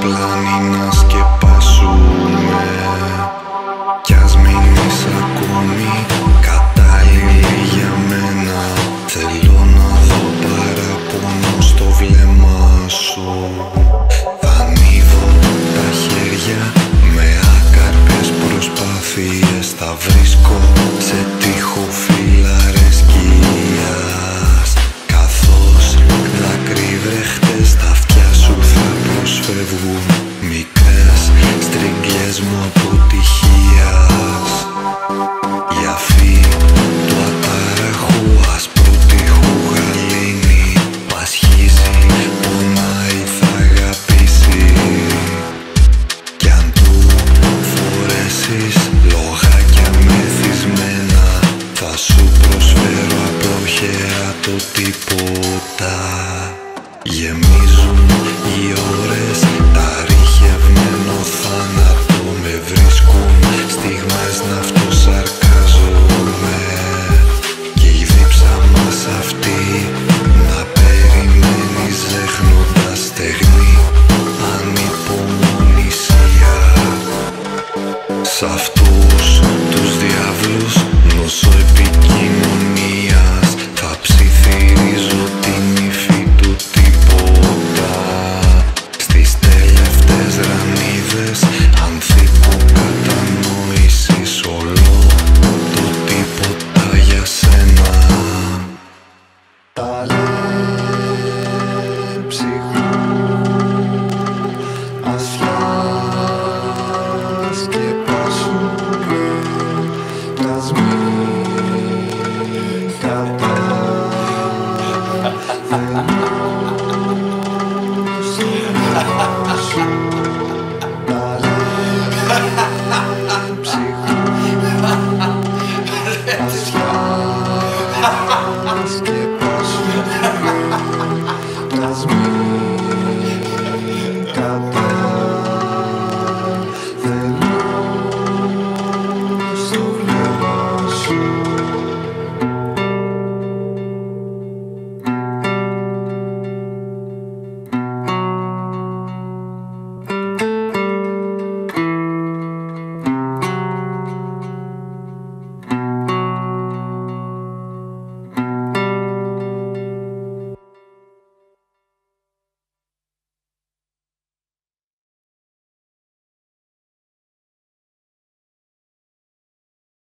πλάνη να σκεπάσουμε. Κι ας μην είσαι ακόμη κατάλληλη για μένα, θέλω να δω παραπονό στο βλέμμα σου. Θα ανοίγω τα χέρια με άκαρπες προσπάθειες, θα βρίσκω σε τείχο φύλλαρες σκίας. Καθώς δακρύβρεχτες τα αυτιά σου θα προσφεύγουν, μικρές στριγκλιές μου αποτυχίας. Η αφή του ατάραχου άσπρου τείχου γαλήνη πασχίζει, πονάει, θα αγαπήσει. Κι αν του φορέσεις λόγακια μεθυσμένα, θα σου προσφέρω απλόχερα το τίποτα. Γεμίζουν οι ώρες, τα ρηχευμένο θάνατο με βρίσκουν στιγμές να αυτοσαρκάζομαι. Και η δίψα μας αυτή